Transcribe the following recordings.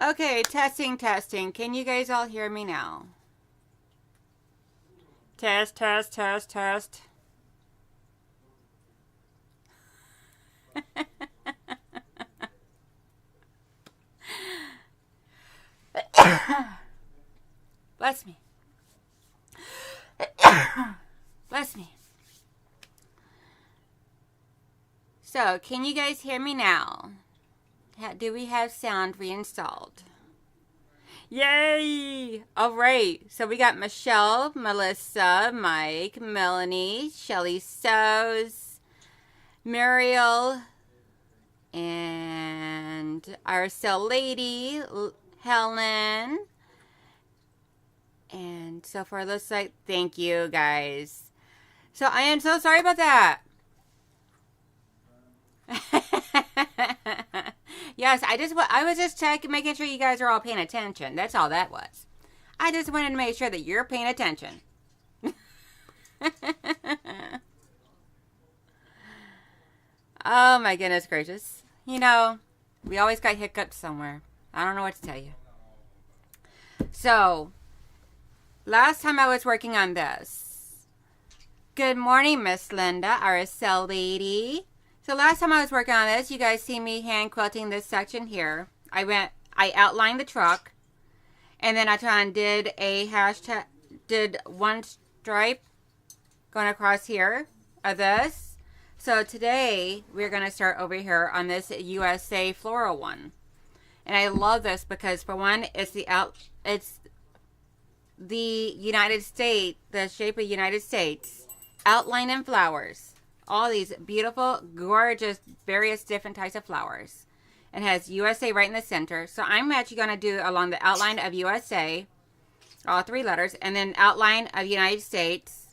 Okay, testing, testing. Can you guys all hear me now? Test, test, test, test. Bless me. Bless me. So, can you guys hear me now? Do we have sound reinstalled? Yay! Alright, so we got Michelle, Melissa, Mike, Melanie, Shelly Sows, Muriel, and our cell lady, Helen. And so far, looks like, thank you guys. So I am so sorry about that. Yes, I was just checking, making sure you guys are all paying attention. That's all that was. I just wanted to make sure that you're paying attention. Oh my goodness gracious. You know, we always got hiccups somewhere. I don't know what to tell you. So, last time I was working on this. Good morning, Miss Linda, our cell lady. So last time I was working on this, you guys see me hand quilting this section here. I outlined the truck, and then I did a hashtag, did one stripe going across here of this. So today we're going to start over here on this USA floral one. And I love this because for one, it's the United States, the shape of United States, outlined in flowers. All these beautiful, gorgeous, various different types of flowers. It has USA right in the center. So I'm actually going to do along the outline of USA, all three letters, and then outline of United States.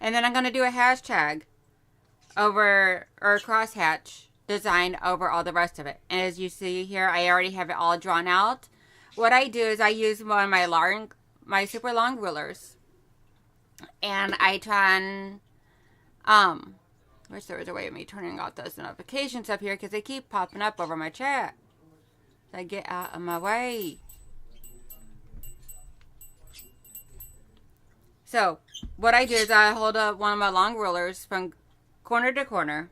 And then I'm going to do a hashtag over, or crosshatch design over all the rest of it. And as you see here, I already have it all drawn out. What I do is I use one of my super long rulers. And I try and, wish there was a way of me turning off those notifications up here because they keep popping up over my chat. So I get out of my way. So, what I do is I hold up one of my long rulers from corner to corner.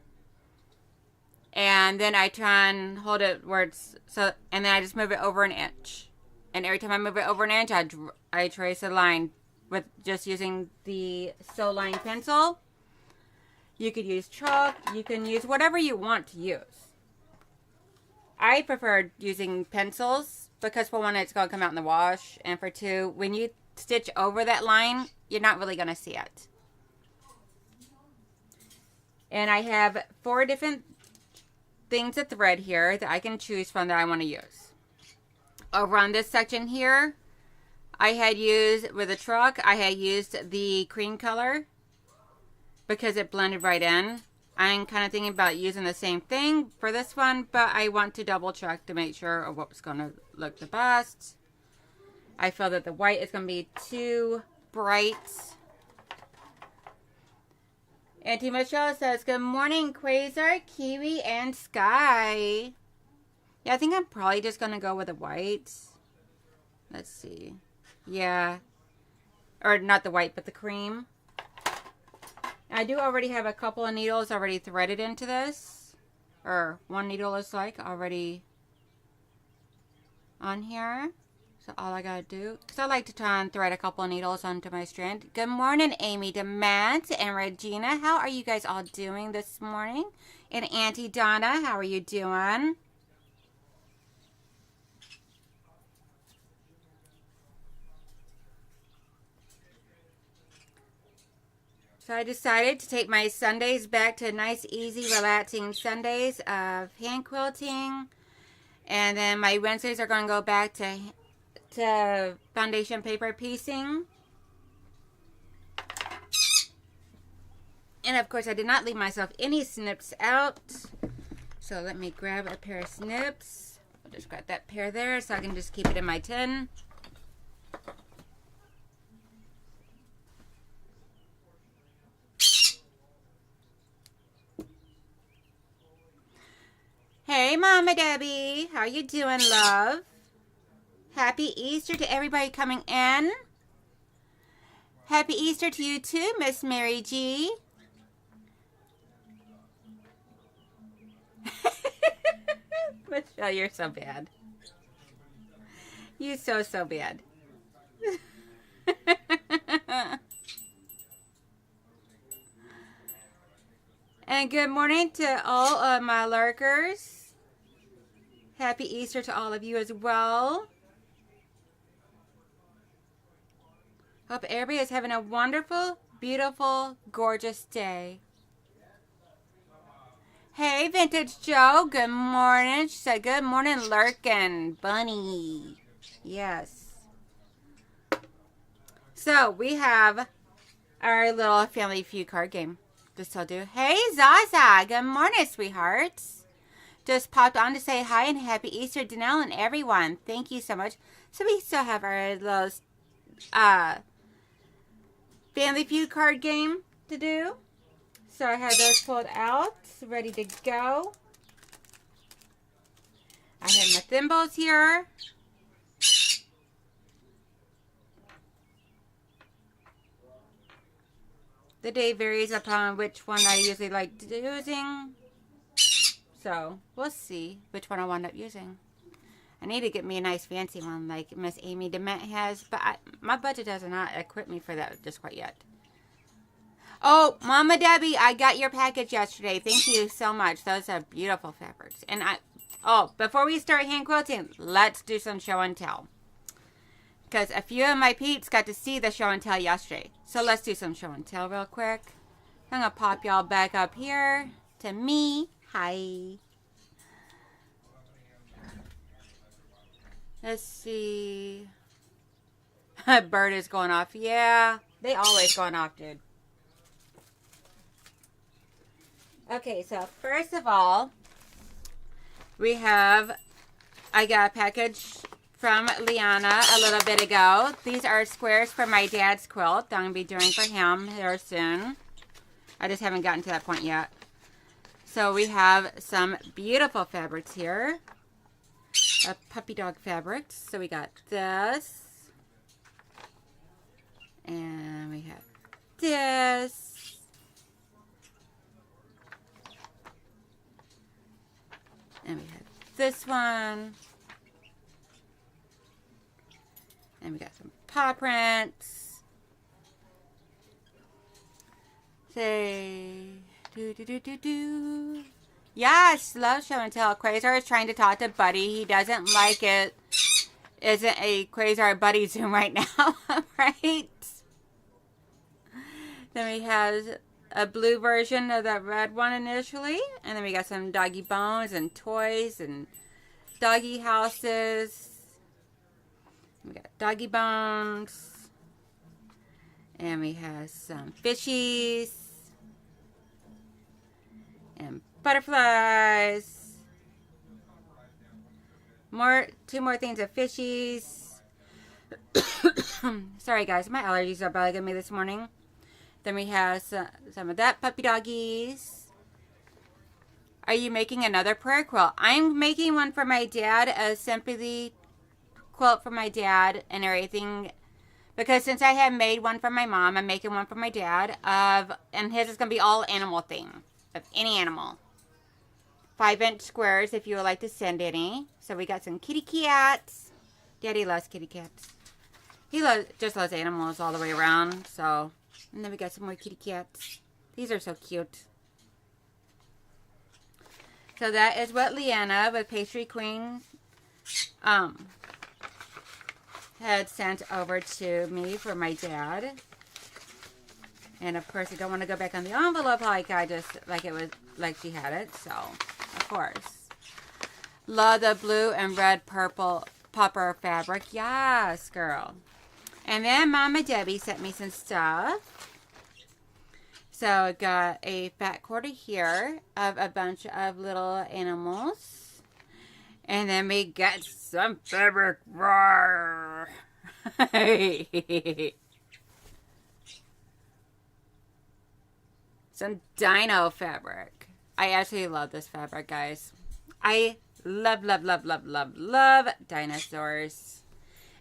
And then I try and hold it where it's, so, and then I just move it over an inch. And every time I move it over an inch, I trace a line with just using the Sew Line pencil. You could use chalk. You can use whatever you want to use. I prefer using pencils because for one, it's going to come out in the wash. And for two, when you stitch over that line, you're not really going to see it. And I have 4 different things of thread here that I can choose from that I want to use. Over on this section here, I had used, with a truck, I had used the cream color because it blended right in. I'm kind of thinking about using the same thing for this one, but I want to double check to make sure of what's going to look the best. I feel that the white is going to be too bright. Auntie Michelle says, good morning, Quasar, Kiwi, and Sky. Yeah, I think I'm probably just going to go with the white. Let's see. Yeah. Or not the white, but the cream. I do already have a couple of needles already threaded into this. Or one needle is like already on here. So all I gotta do, because I like to try and thread a couple of needles onto my strand. Good morning, Amy DeMant and Regina. How are you guys all doing this morning? And Auntie Donna, how are you doing? So I decided to take my Sundays back to nice, easy, relaxing Sundays of hand quilting. And then my Wednesdays are going to go back to foundation paper piecing. And of course, I did not leave myself any snips out. So let me grab a pair of snips. I'll just grab that pair there so I can just keep it in my tin. Hey, Mama Debbie. How you doing, love? Happy Easter to everybody coming in. Happy Easter to you too, Miss Mary G. Michelle, you're so bad. You so bad. And good morning to all of my lurkers. Happy Easter to all of you as well. Hope everybody is having a wonderful, beautiful, gorgeous day. Hey, Vintage Joe. Good morning. She said, good morning, Lurkin Bunny. Yes. So, we have our little Family Feud card game. Just told you. Hey, Zaza. Good morning, sweethearts. Just popped on to say hi and happy Easter, Donnell and everyone. Thank you so much. So, we still have our little Family Feud card game to do. So I have those pulled out, ready to go. I have my thimbles here. The day varies upon which one I usually like using. So we'll see which one I wind up using. I need to get me a nice fancy one like Miss Amy DeMent has, but my budget does not equip me for that just quite yet. Oh, Mama Debbie, I got your package yesterday. Thank you so much. Those are beautiful fabrics. And before we start hand quilting, let's do some show and tell. Because a few of my peeps got to see the show and tell yesterday. So let's do some show and tell real quick. I'm going to pop y'all back up here to me. Hi. Let's see. Bird is going off. Yeah, they always going off, dude. Okay, so first of all, I got a package from Liana a little bit ago. These are squares for my dad's quilt that I'm going to be doing for him here soon. I just haven't gotten to that point yet. So we have some beautiful fabrics here. Puppy dog fabrics. So we got this. And we have this. And we have this one. And we got some paw prints. Say, do. Yes, love show and tell. Quasar is trying to talk to Buddy. He doesn't like it. Isn't a Quasar Buddy Zoom right now, right? Then we have a blue version of that red one initially. And then we got some doggy bones and toys and doggy houses. We got doggy bones. And we have some fishies. And butterflies. Two more things of fishies. Sorry guys, my allergies are bugging me this morning. Then we have some of that puppy doggies. Are you making another prayer quilt? I'm making one for my dad, a sympathy quilt for my dad and everything. Because since I have made one for my mom, I'm making one for my dad. And his is going to be all animal theme. Of any animal. 5-inch squares if you would like to send any. So we got some kitty cats. Daddy loves kitty cats. He just loves animals all the way around. So... And then we got some more kitty cats. These are so cute. So that is what Leanna with Pastry Queen had sent over to me for my dad. And of course I don't want to go back on the envelope like she had it. So of course. Love the blue and red purple popper fabric. Yes, girl. And then Mama Debbie sent me some stuff. So I got a fat quarter here of a bunch of little animals. And then we got some fabric. Roar. Some dino fabric. I actually love this fabric, guys. I love dinosaurs.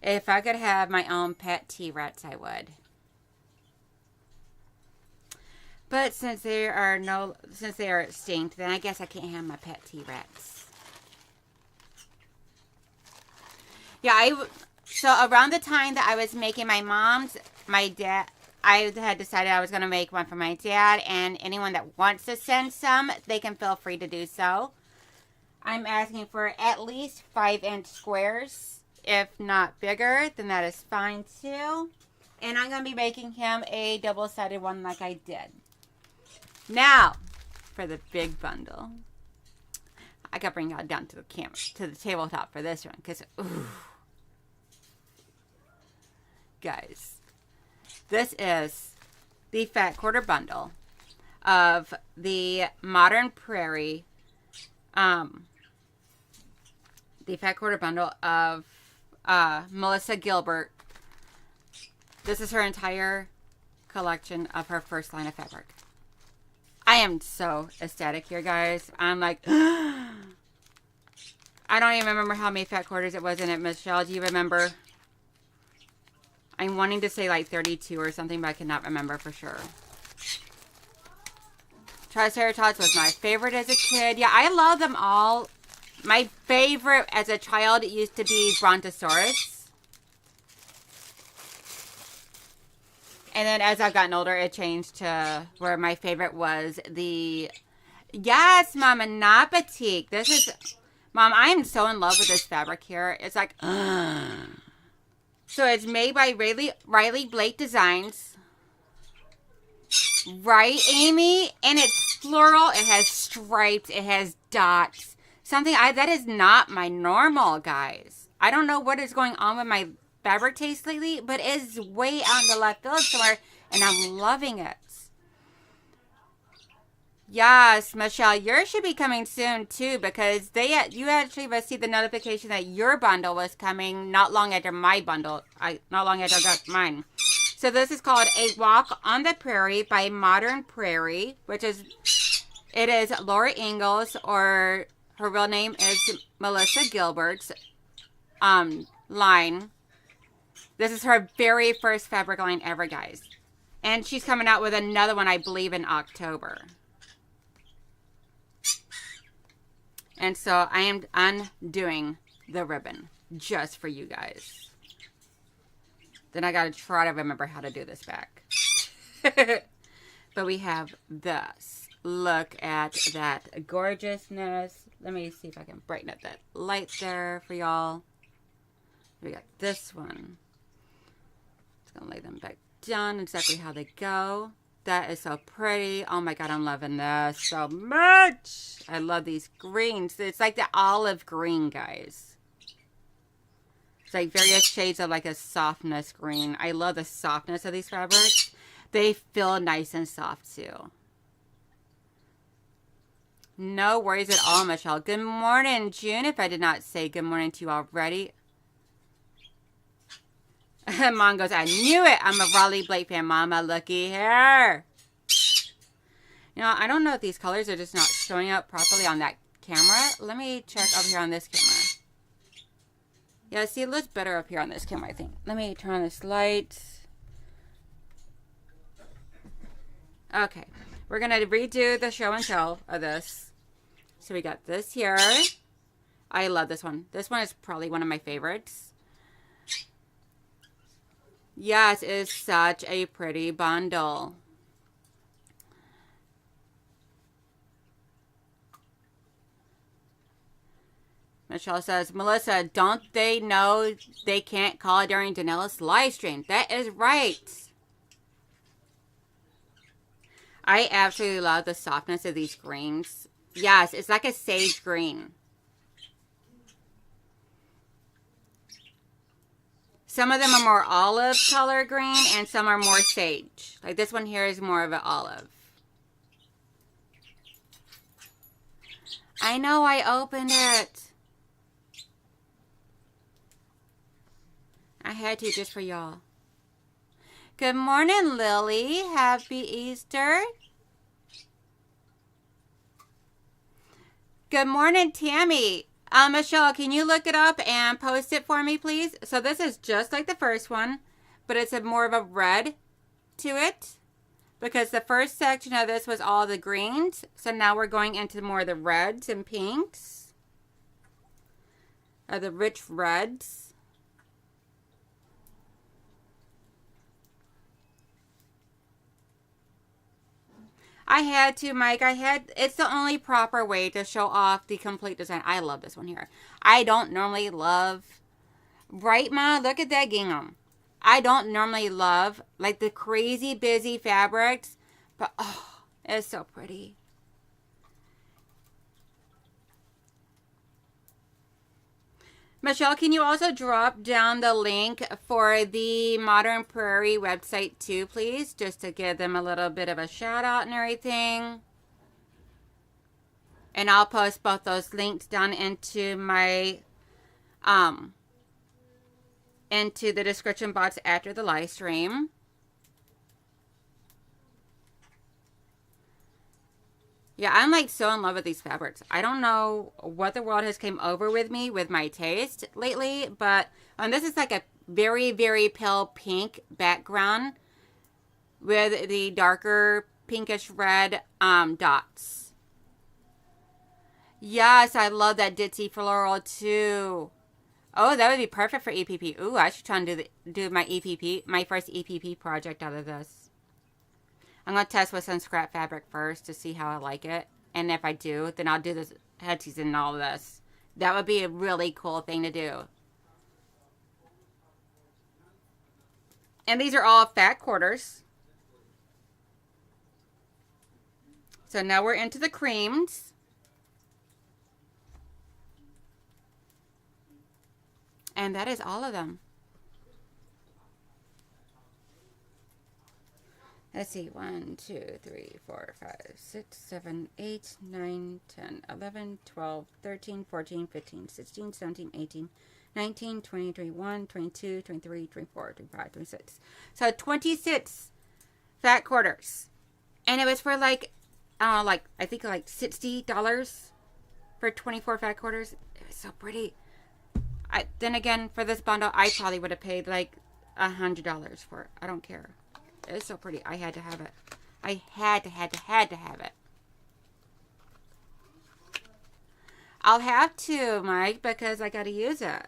If I could have my own pet T-Rex, I would. But since they are extinct, then I guess I can't have my pet T-Rex. Yeah, so around the time that I was making my dad, I had decided I was going to make one for my dad, and anyone that wants to send some, they can feel free to do so. I'm asking for at least 5-inch squares. If not bigger, then that is fine too. And I'm going to be making him a double-sided one like I did. Now, for the big bundle. I got to bring y'all down to the camera, to the tabletop for this one, because, ooh. Guys, this is the Fat Quarter Bundle of the Modern Prairie, the Fat Quarter Bundle of Melissa Gilbert. This is her entire collection of her first line of fabric. I am so ecstatic here, guys. I'm like, I don't even remember how many fat quarters it was in it. Michelle, do you remember? I'm wanting to say like 32 or something, but I cannot remember for sure. Triceratops was my favorite as a kid. Yeah, I love them all. My favorite as a child used to be Brontosaurus. And then as I've gotten older, it changed to where my favorite was the... Yes, Mama, not batik. This is... Mom, I am so in love with this fabric here. It's like... So it's made by Riley Blake Designs. Right, Amy? And it's floral. It has stripes. It has dots. Something that is not my normal, guys. I don't know what is going on with my fabric taste lately, but it's way out in the left field somewhere, and I'm loving it. Yes, Michelle, yours should be coming soon too, because you actually received the notification that your bundle was coming not long after my bundle. Not long after I got mine. So this is called A Walk on the Prairie by Modern Prairie, it is Laura Ingalls, or her real name is Melissa Gilbert's line. This is her very first fabric line ever, guys. And she's coming out with another one, I believe, in October. And so I am undoing the ribbon just for you guys. Then I got to try to remember how to do this back. But we have this. Look at that gorgeousness. Let me see if I can brighten up that light there for y'all. We got this one. Just going to lay them back down exactly how they go. That is so pretty. Oh my God, I'm loving this so much. I love these greens. It's like the olive green, guys. It's like various shades of like a softness green. I love the softness of these fabrics. They feel nice and soft too. No worries at all, Michelle. Good morning, June, if I did not say good morning to you already. Mom goes, I knew it. I'm a Raleigh Blake fan, Mama. Looky here. You know, I don't know if these colors are just not showing up properly on that camera. Let me check over here on this camera. Yeah, see, it looks better up here on this camera, I think. Let me turn on this light. Okay. We're going to redo the show and tell of this. So we got this here. I love this one. This one is probably one of my favorites. Yes, it is such a pretty bundle. Michelle says, Melissa, don't they know they can't call it during Donnell's live stream? That is right. I absolutely love the softness of these greens. Yes, it's like a sage green. Some of them are more olive color green and some are more sage. Like this one here is more of an olive. I know, I opened it. I had to just for y'all. Good morning, Lily. Happy Easter. Good morning, Tammy. Michelle, can you look it up and post it for me, please? So this is just like the first one, but it's a more of a red to it. Because the first section of this was all the greens. So now we're going into more of the reds and pinks. Or the rich reds. I had to, Mike. It's the only proper way to show off the complete design. I love this one here. I don't normally love, right, Ma? Look at that gingham. I don't normally love like the crazy busy fabrics, but oh, it's so pretty. Michelle, can you also drop down the link for the Modern Prairie website too, please? Just to give them a little bit of a shout out and everything. And I'll post both those links down into my, into the description box after the live stream. Yeah, I'm like so in love with these fabrics. I don't know what the world has came over with me with my taste lately, but this is like a very, very pale pink background with the darker pinkish red dots. Yes, I love that ditzy floral too. Oh, that would be perfect for EPP. Ooh, I should try and do my EPP, my first EPP project out of this. I'm going to test with some scrap fabric first to see how I like it. And if I do, then I'll do this headpiece and all of this. That would be a really cool thing to do. And these are all fat quarters. So now we're into the creams. And that is all of them. Let's see, 1, 2, 3, 4, 5, 6, 7, 8, 9, 10, 11, 12, 13, 14, 15, 16, 17, 18, 19, 20, 21, 22, 23, 24, 25, 26. So 26 fat quarters. And it was for like, I think like $60 for 24 fat quarters. It was so pretty. Then again, for this bundle, I probably would have paid like $100 for it. I don't care. It's so pretty. I had to have it. I had to have it. I'll have to, Mike, because I got to use it.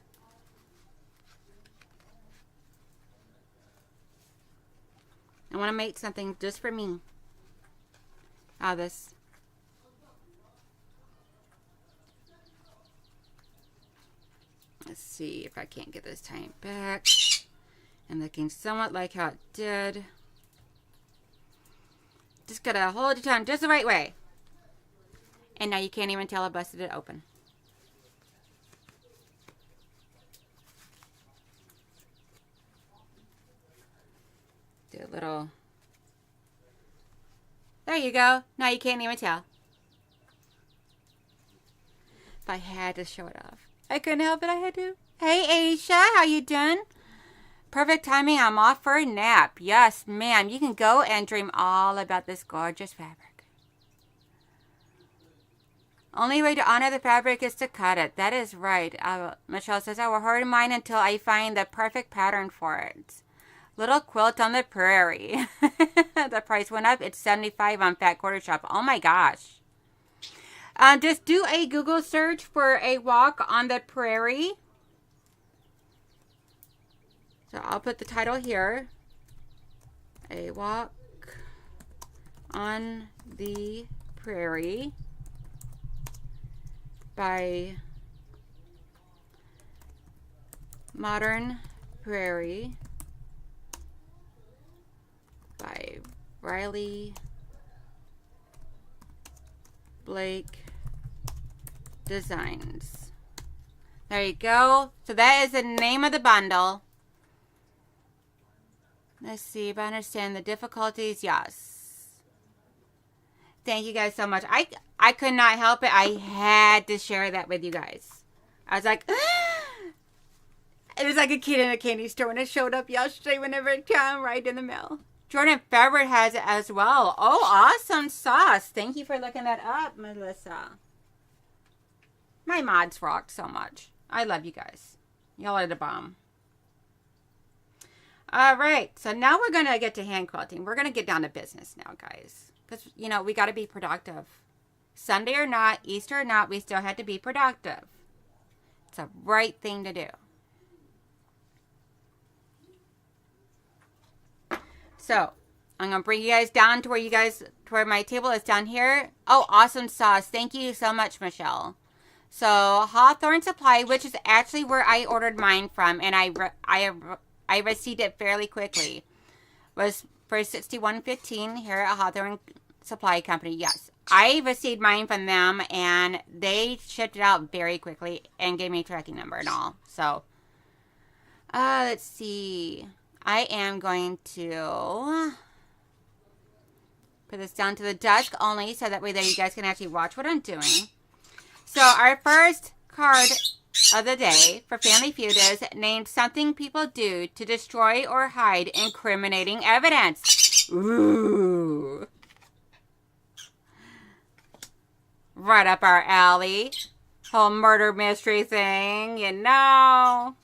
I want to make something just for me out of this. Let's see if I can't get this tying back. And looking somewhat like how it did. Just gotta hold your tongue just the right way. And now you can't even tell I busted it open. Do a little. There you go. Now you can't even tell. If I had to show it off. I couldn't help it. I had to. Hey, Aisha. How you doing? Perfect timing. I'm off for a nap. Yes, ma'am. You can go and dream all about this gorgeous fabric. Only way to honor the fabric is to cut it. That is right. Michelle says, I will hoard mine until I find the perfect pattern for it. Little quilt on the prairie. The price went up. It's $75 on Fat Quarter Shop. Oh my gosh. Just do a Google search for a walk on the prairie. So I'll put the title here. A walk on the prairie by Modern Prairie by Riley Blake Designs. There you go. So that is the name of the bundle. Let's see if I understand the difficulties. Yes. Thank you guys so much. I could not help it. I had to share that with you guys. I was like, it was like a kid in a candy store when it showed up yesterday whenever it came right in the mail. Jordan Fabric has it as well. Oh, awesome sauce. Thank you for looking that up, Melissa. My mods rock so much. I love you guys. Y'all are the bomb. All right. So now we're going to get to hand quilting. We're going to get down to business now, guys. Because, you know, we got to be productive. Sunday or not, Easter or not, we still had to be productive. It's the right thing to do. So, I'm going to bring you guys down to where my table is down here. Oh, awesome sauce. Thank you so much, Michelle. So, Hawthorne Supply, which is actually where I ordered mine from, and I received it fairly quickly, was for $61.15 here at Hawthorne Supply Company. Yes, I received mine from them, and they shipped it out very quickly and gave me a tracking number and all. So, let's see. I am going to put this down to the desk only so that way that you guys can actually watch what I'm doing. So our first card of the day for Family Feud is name something people do to destroy or hide incriminating evidence. Ooh. Right up our alley. Whole murder mystery thing, you know.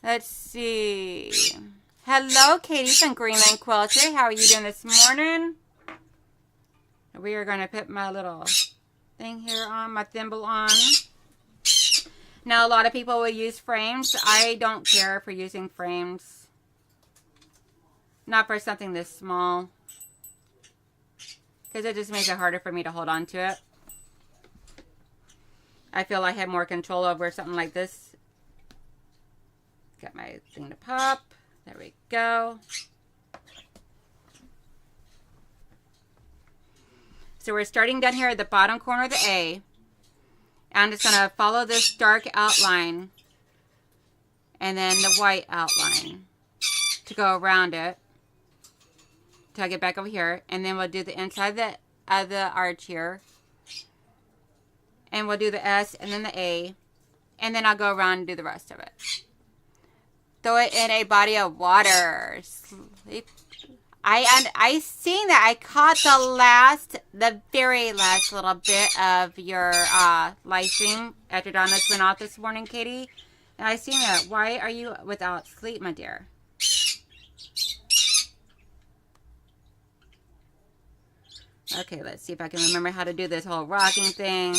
Let's see. Hello, Katie from Greenland Quilter. How are you doing this morning? We are going to put my little thing here on, my thimble on. Now, a lot of people will use frames. I don't care for using frames. Not for something this small. Because it just makes it harder for me to hold on to it. I feel I have more control over something like this. Got my thing to pop. There we go. So we're starting down here at the bottom corner of the A. I'm just going to follow this dark outline and then the white outline to go around it till I get back over here. And then we'll do the inside of the arch here. And we'll do the S and then the A. And then I'll go around and do the rest of it. Throw it in a body of water. Sleep. I seen that. I caught the very last little bit of your live stream after Donna's went off this morning, Katie. And I seen that. Why are you without sleep, my dear? Okay, let's see if I can remember how to do this whole rocking thing.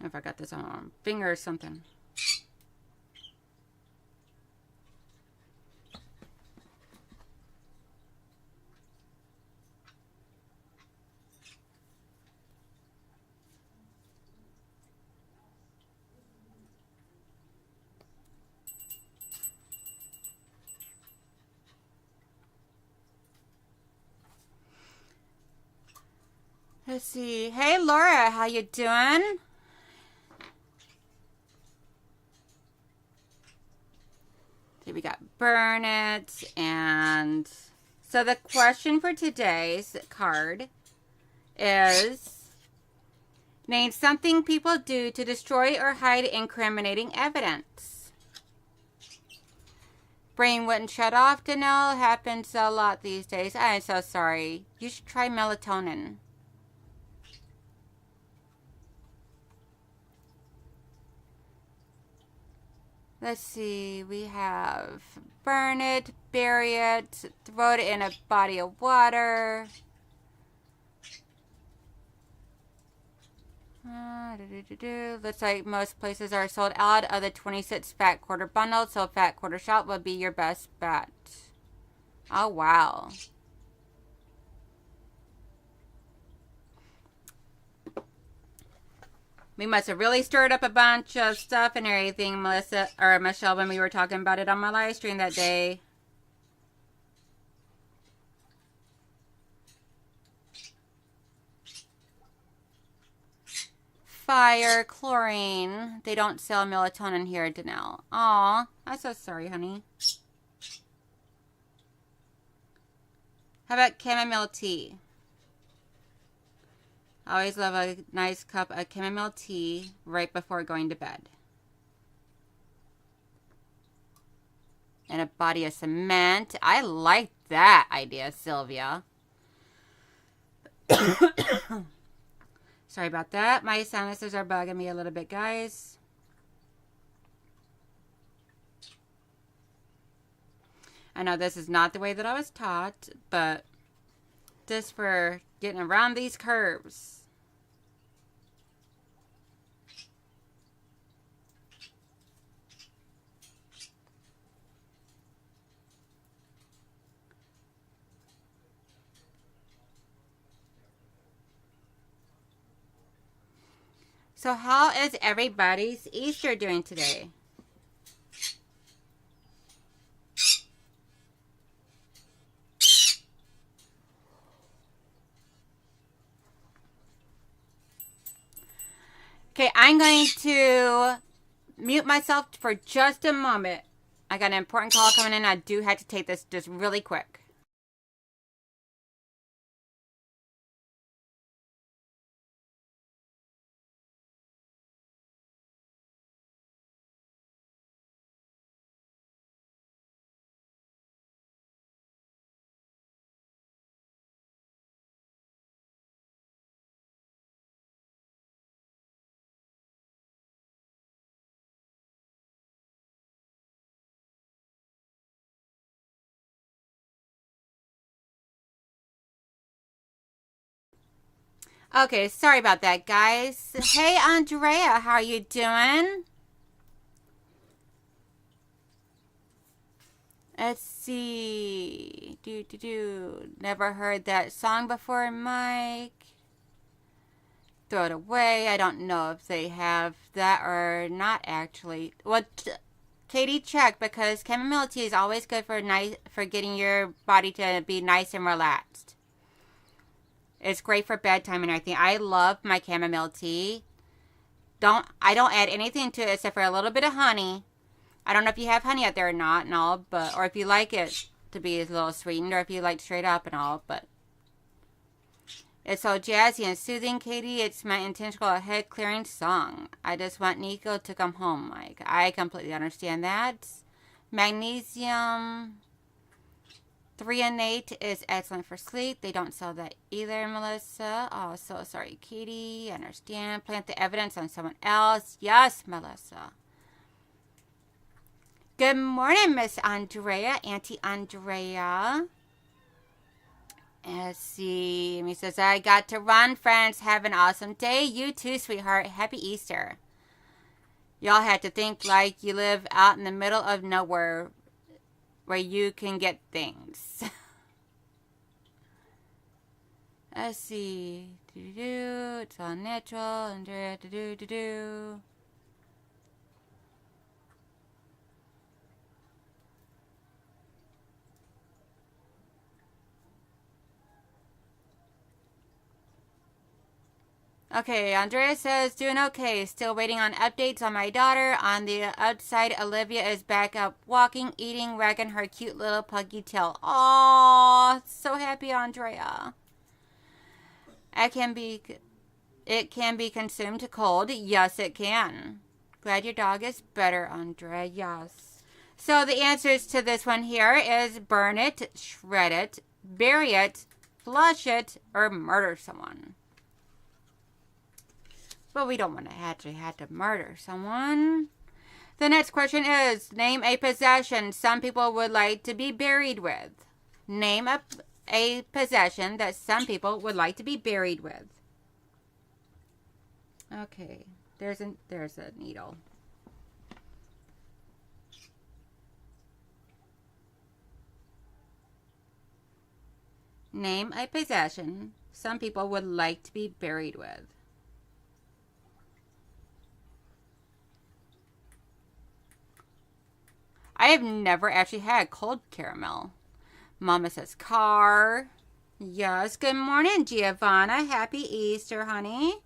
If I got this on my finger or something. Let's see. Hey, Laura, how you doing? Okay, we got burn it, and so the question for today's card is name something people do to destroy or hide incriminating evidence. Brain wouldn't shut off, Danelle. Happens a lot these days. I'm so sorry. You should try melatonin. Let's see, we have burn it, bury it, throw it in a body of water. Looks like most places are sold out of the 26 fat quarter bundle, so fat quarter shop will be your best bet. Oh, wow. We must have really stirred up a bunch of stuff and everything, Melissa, or Michelle, when we were talking about it on my live stream that day. Fire, chlorine. They don't sell melatonin here, Danelle. Aw, I'm so sorry, honey. How about chamomile tea? I always love a nice cup of chamomile tea right before going to bed. And a body of cement. I like that idea, Sylvia. Sorry about that. My sinuses are bugging me a little bit, guys. I know this is not the way that I was taught, but just for getting around these curves. So how is everybody's Easter doing today? Okay, I'm going to mute myself for just a moment. I got an important call coming in. I do have to take this just really quick. Okay, sorry about that, guys. Hey, Andrea, how are you doing? Let's see. Never heard that song before, Mike. Throw it away. I don't know if they have that or not, actually. Well, Katie, check, because chamomile tea is always good for getting your body to be nice and relaxed. It's great for bedtime and everything. I love my chamomile tea. I don't add anything to it except for a little bit of honey. I don't know if you have honey out there or not and all, but or if you like it to be a little sweetened or if you like straight up and all, but it's so jazzy and soothing, Katie. It's my intentional head clearing song. I just want Nico to come home, Mike. I completely understand that. Magnesium threonate is excellent for sleep. They don't sell that either, Melissa. Oh, so sorry, Katie. I understand. Plant the evidence on someone else. Yes, Melissa. Good morning, Miss Andrea, Auntie Andrea. Let's see. He says, I got to run, friends. Have an awesome day. You too, sweetheart. Happy Easter. Y'all have to think like you live out in the middle of nowhere where you can get things. Let's see. It's all natural. And Okay, Andrea says, doing okay. Still waiting on updates on my daughter. On the outside, Olivia is back up walking, eating, wagging her cute little puggy tail. Aww, so happy, Andrea. It can be consumed cold. Yes, it can. Glad your dog is better, Andrea. Yes. So the answers to this one here is burn it, shred it, bury it, flush it, or murder someone. But we don't want to actually have to murder someone. The next question is, name a possession some people would like to be buried with. Name a possession that some people would like to be buried with. Okay, there's a needle. Name a possession some people would like to be buried with. I have never actually had cold caramel. Mama says car. Yes, good morning, Giovanna. Happy Easter, honey.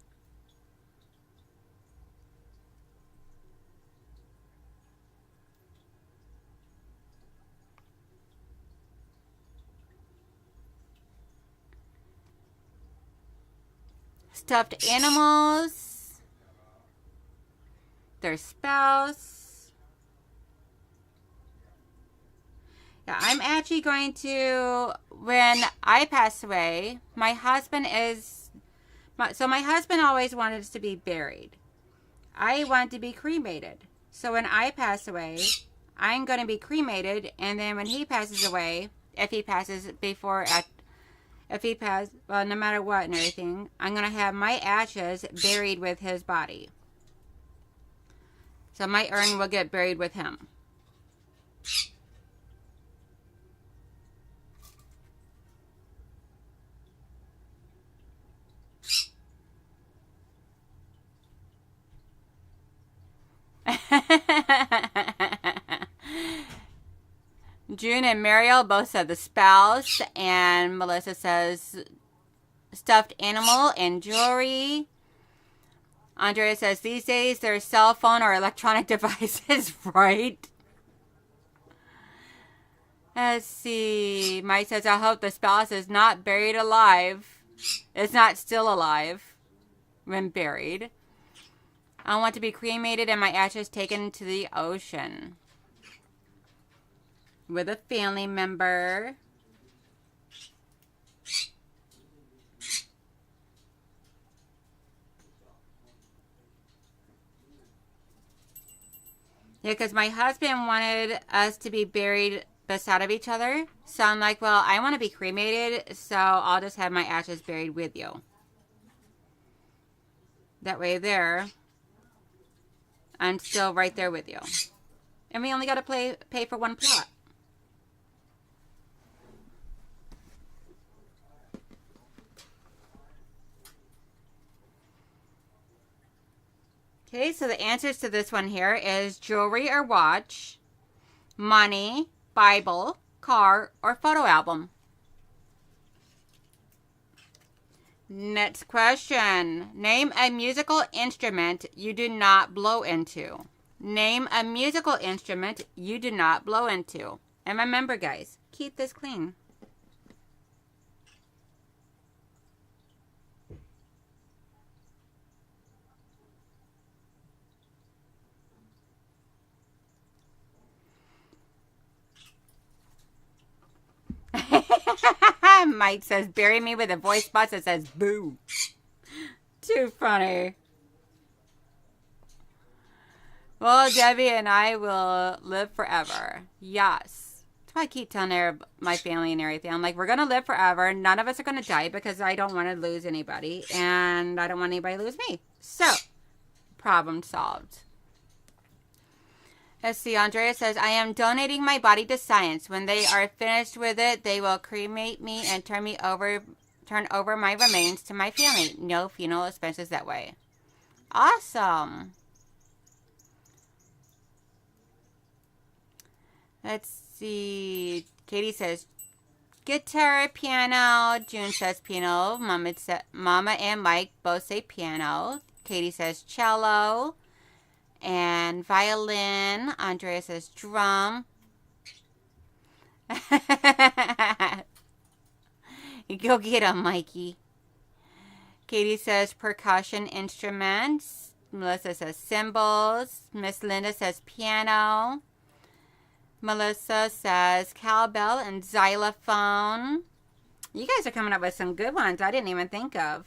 Stuffed animals. Their spouse. Yeah, I'm actually going to, when I pass away, my husband is, my husband always wanted us to be buried. I want to be cremated. So when I pass away, I'm going to be cremated, and then when he passes away, if he passes before, if he passes, well, no matter what and everything, I'm going to have my ashes buried with his body. So my urn will get buried with him. June and Mariel both said the spouse, and Melissa says stuffed animal and jewelry. Andrea says these days there's cell phone or electronic devices, right? Let's see. Mike says, I hope the spouse is not buried alive. It's not still alive when buried. I want to be cremated and my ashes taken to the ocean with a family member. Yeah, because my husband wanted us to be buried beside of each other. So I'm like, well, I want to be cremated, so I'll just have my ashes buried with you. That way there, I'm still right there with you. And we only got to pay for one plot. Okay, so the answers to this one here is jewelry or watch, money, Bible, car, or photo album. Next question. Name a musical instrument you do not blow into. Name a musical instrument you do not blow into. And remember, guys, keep this clean. Mike says, bury me with a voice box that says boo. Too funny. Well, Debbie and I will live forever. Yes. That's why I keep telling my family and everything. I'm like, we're going to live forever. None of us are going to die because I don't want to lose anybody. And I don't want anybody to lose me. So, problem solved. Let's see, Andrea says, I am donating my body to science. When they are finished with it, they will cremate me and turn over my remains to my family. No funeral expenses that way. Awesome. Let's see. Katie says, guitar, piano. June says piano. Mama and Mike both say piano. Katie says cello. And violin. Andrea says drum. Go get 'em, Mikey. Katie says percussion instruments. Melissa says cymbals. Miss Linda says piano. Melissa says cowbell and xylophone. You guys are coming up with some good ones I didn't even think of.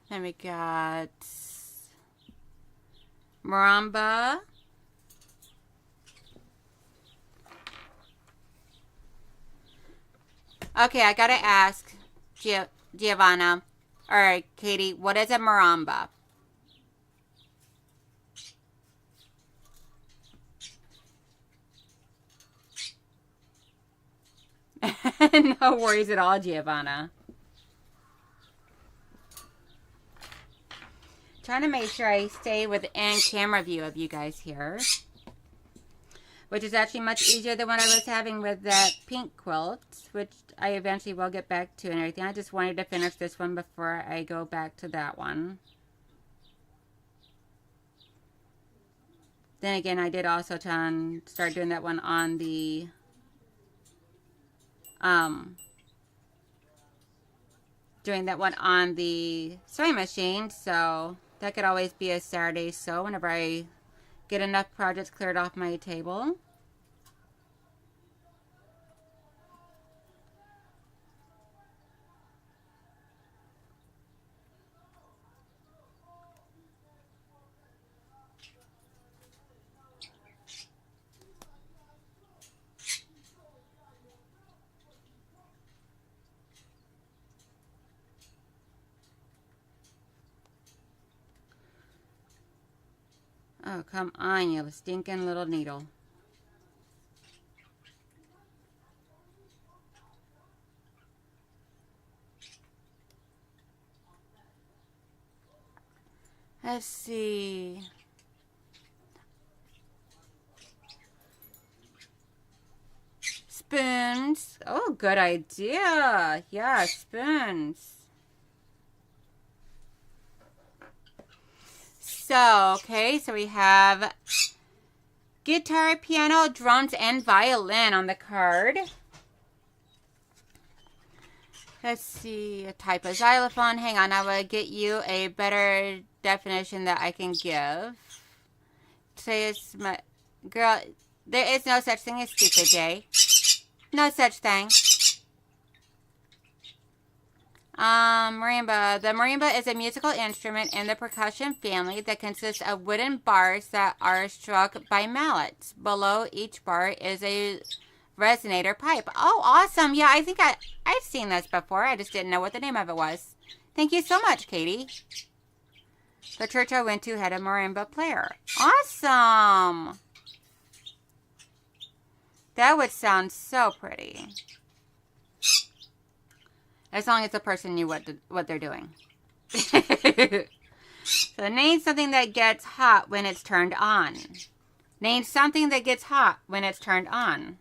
Then we got Maramba. Okay, I gotta ask Giovanna or Katie, what is a maramba? No worries at all, Giovanna. Trying to make sure I stay within camera view of you guys here. which is actually much easier than what I was having with that pink quilt, which I eventually will get back to and everything. I just wanted to finish this one before I go back to that one. Then again, I did also start doing that one on the sewing machine, so that could always be a Saturday sew whenever I get enough projects cleared off my table. Oh, come on, you stinking little needle. Let's see. Spoons. Oh, good idea. Yeah, spoons. So, okay, so we have guitar, piano, drums, and violin on the card. Let's see, a type of xylophone. Hang on, I will get you a better definition that I can give. Say it's my girl. There is no such thing as stupid, Jay. No such thing. Marimba. The marimba is a musical instrument in the percussion family that consists of wooden bars that are struck by mallets. Below each bar is a resonator pipe. Oh, awesome. Yeah, I think I've seen this before. I just didn't know what the name of it was. Thank you so much, Katie. The church I went to had a marimba player. Awesome. That would sound so pretty. As long as the person knew what they're doing. So name something that gets hot when it's turned on. Name something that gets hot when it's turned on.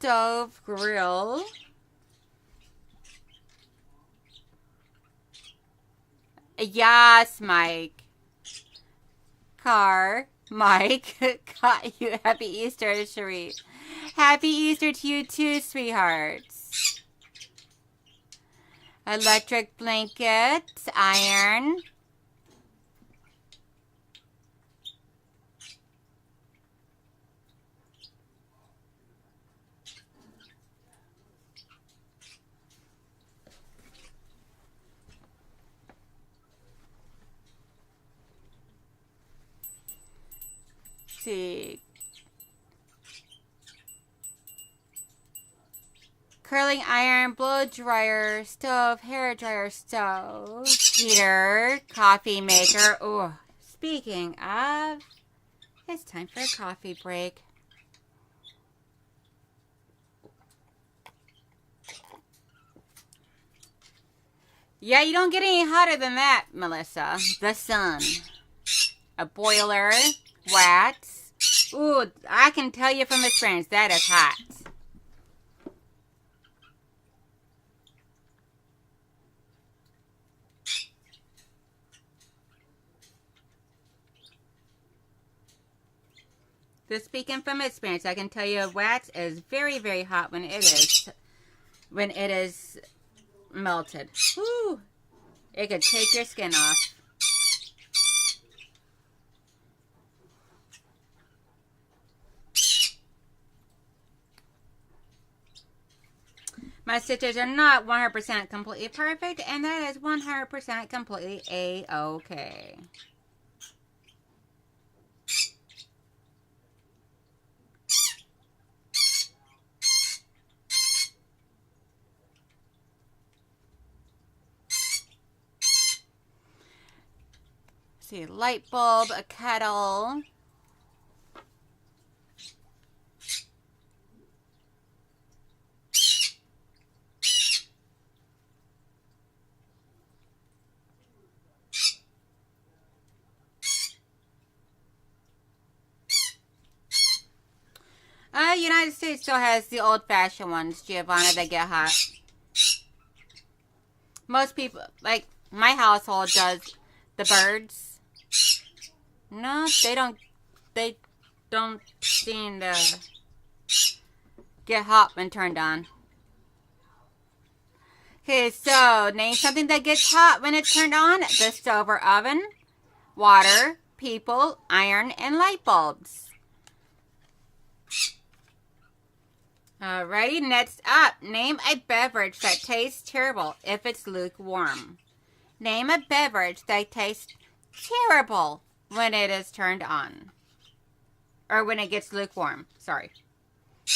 Stove, grill. Yes, Mike. Car, Mike. Got you. Happy Easter, Cherie. Happy Easter to you too, sweethearts. Electric blanket, iron. See. Curling iron, blow dryer, stove, hair dryer, stove, heater, coffee maker. Oh, speaking of, it's time for a coffee break. Yeah, you don't get any hotter than that, Melissa. The sun. A boiler. Wax. Ooh, I can tell you from experience, that is hot. Just speaking from experience, I can tell you wax is very, very hot when it is melted. Whew. It could take your skin off. My stitches are not 100% completely perfect, and that is 100% completely A-okay. see, light bulb, a kettle. United States still has the old-fashioned ones, Giovanna, that get hot. Most people, like my household, does the birds. No, they don't. They don't seem to get hot when turned on. Okay, so name something that gets hot when it's turned on. The stove or oven, water, people, iron, and light bulbs. Alrighty, next up. Name a beverage that tastes terrible if it's lukewarm. Name a beverage that tastes terrible when it is turned on. Or when it gets lukewarm. Sorry.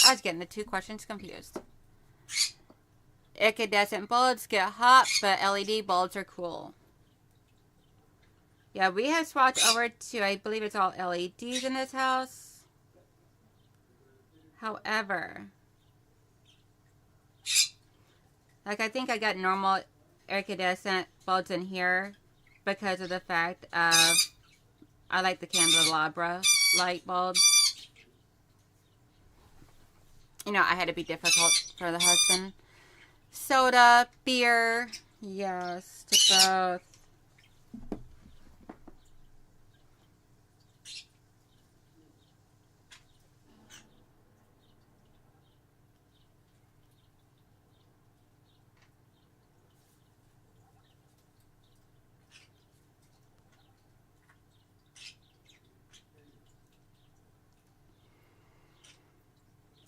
I was getting the two questions confused. Incandescent bulbs get hot, but LED bulbs are cool. Yeah, we have swapped over to, I believe it's all LEDs in this house. However, like I think I got normal incandescent bulbs in here because of the fact of I like the candelabra light bulbs. You know, I had to be difficult for the husband. Soda, beer, yes, to both.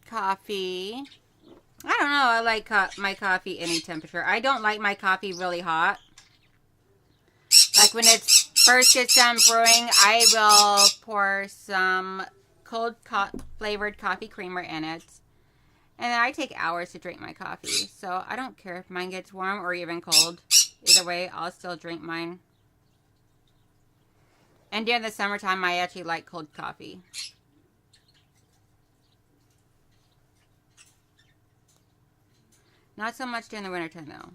Coffee. I don't know. I like my coffee any temperature. I don't like my coffee really hot. Like when it first gets done brewing, I will pour some cold flavored coffee creamer in it. And then I take hours to drink my coffee. So I don't care if mine gets warm or even cold. Either way, I'll still drink mine. And during the summertime, I actually like cold coffee. Not so much during the wintertime, though.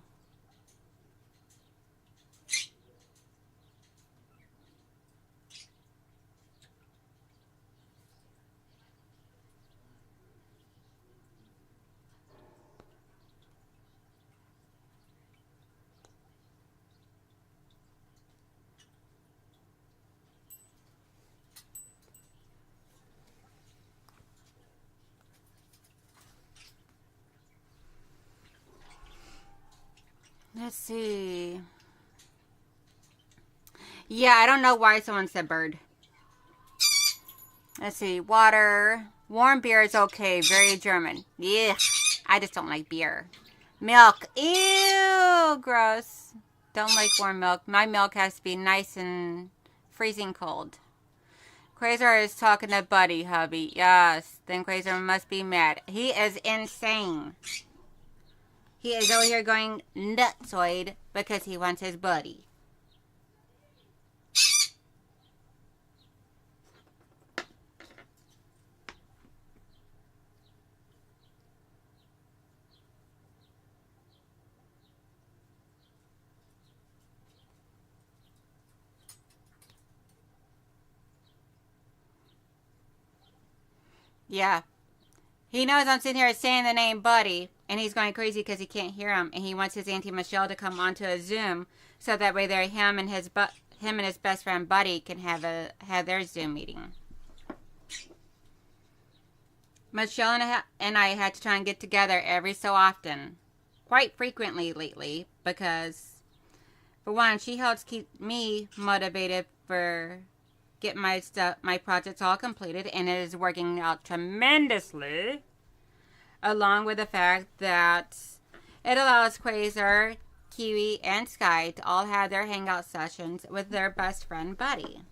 Let's see. Yeah, I don't know why someone said bird. Let's see. Water. Warm beer is okay. Very German. Yeah. I just don't like beer. Milk. Ew. Gross. Don't like warm milk. My milk has to be nice and freezing cold. Quasar is talking to Buddy, hubby. Yes. Then Quasar must be mad. He is insane. He is over here going nutsoid because he wants his buddy. Yeah. He knows I'm sitting here saying the name Buddy, and he's going crazy because he can't hear him, and he wants his Auntie Michelle to come onto a Zoom, so that way there him and his best friend Buddy can have their Zoom meeting. Michelle and I had to try and get together every so often, quite frequently lately, because for one, she helps keep me motivated for get my projects all completed, and it is working out tremendously. Along with the fact that it allows Quasar, Kiwi, and Sky to all have their hangout sessions with their best friend Buddy.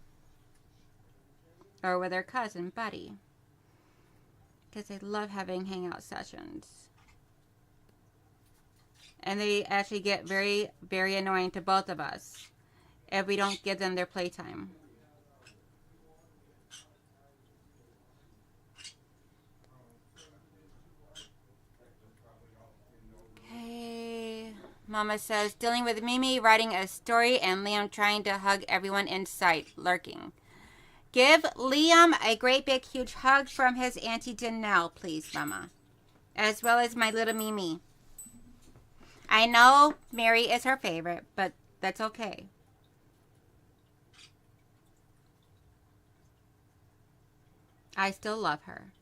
Or with their cousin Buddy. Because they love having hangout sessions. And they actually get very, very annoying to both of us. if we don't give them their playtime. Okay. Mama says, dealing with Mimi writing a story and Liam trying to hug everyone in sight, lurking. Give Liam a great big huge hug from his Auntie Danelle, please, Mama. As well as my little Mimi. I know Mary is her favorite, but that's okay. I still love her.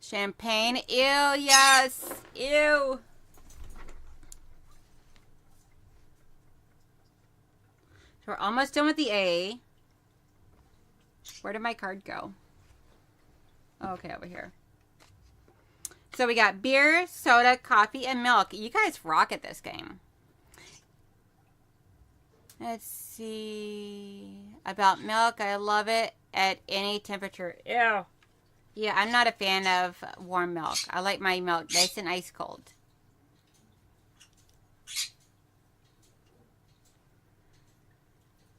Champagne. Ew, yes. Ew. So we're almost done with the A. Where did my card go? Oh, okay, over here. So we got beer, soda, coffee, and milk. You guys rock at this game. Let's see. About milk, I love it at any temperature. Ew. Yeah, I'm not a fan of warm milk. I like my milk nice and ice cold.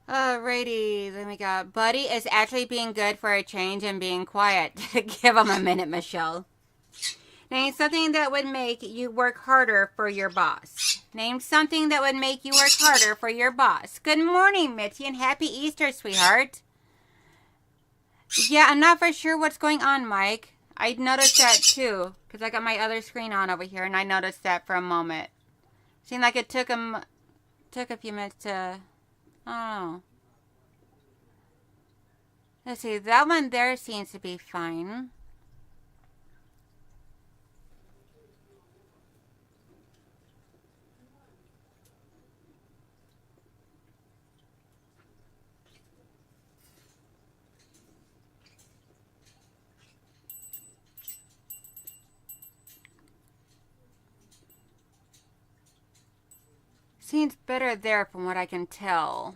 Alrighty, then we got Buddy is actually being good for a change and being quiet. Give him a minute, Michelle. Name something that would make you work harder for your boss. Name something that would make you work harder for your boss. Good morning, Mitzi, and happy Easter, sweetheart. Yeah, I'm not for sure what's going on, Mike. I noticed that too, because I got my other screen on over here, and I noticed that for a moment. Seemed like it took a few minutes to... Oh. Let's see, that one there seems to be fine. Seems better there from what I can tell.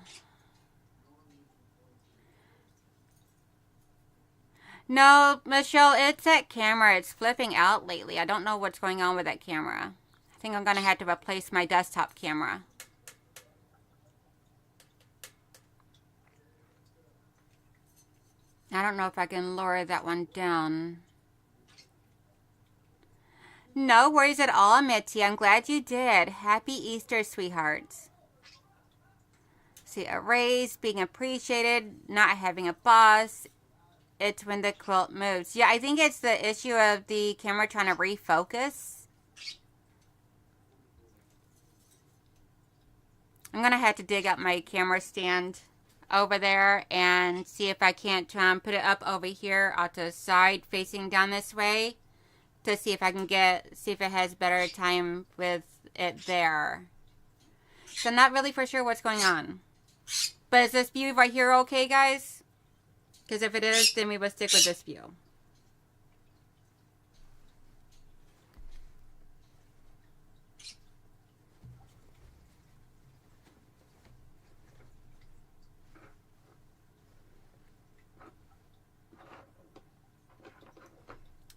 No, Michelle, it's that camera. It's flipping out lately. I don't know what's going on with that camera. I think I'm going to have to replace my desktop camera. I don't know if I can lower that one down. No worries at all, Mitzi. I'm glad you did. Happy Easter, sweethearts. See, a raise, being appreciated, not having a boss. It's when the quilt moves. Yeah, I think it's the issue of the camera trying to refocus. I'm going to have to dig up my camera stand over there and see if I can't put it up over here off the side facing down this way. To see if I can see if it has better time with it there. So I'm not really for sure what's going on. But is this view right here okay, guys? Because if it is, then we will stick with this view.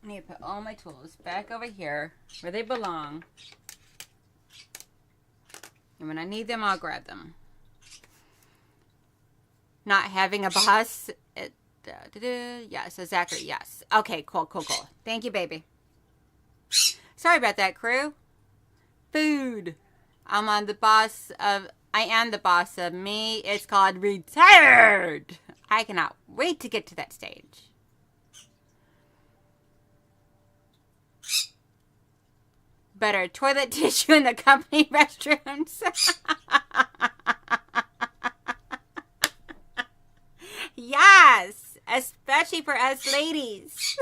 I need to put all my tools back over here where they belong. And when I need them, I'll grab them. Not having a boss. Yes, exactly. Yes. Okay, cool. Thank you, baby. Sorry about that, crew. Food. I am the boss of me. It's called retired. I cannot wait to get to that stage. Better toilet tissue in the company restrooms. Yes, especially for us ladies.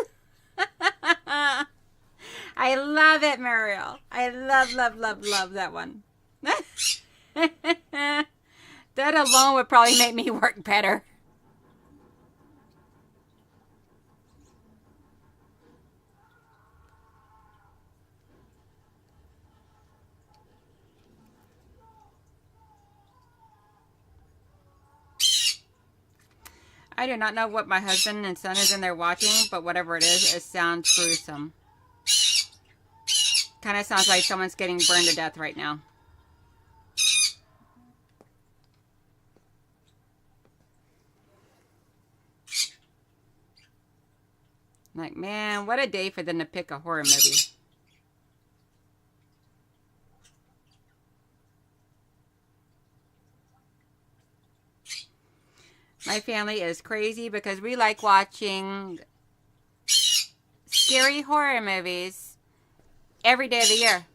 I love it, Muriel. I love that one. That alone would probably make me work better. I do not know what my husband and son is in there watching, but whatever it is, it sounds gruesome. Kind of sounds like someone's getting burned to death right now. Like, man, what a day for them to pick a horror movie. My family is crazy because we like watching scary horror movies every day of the year.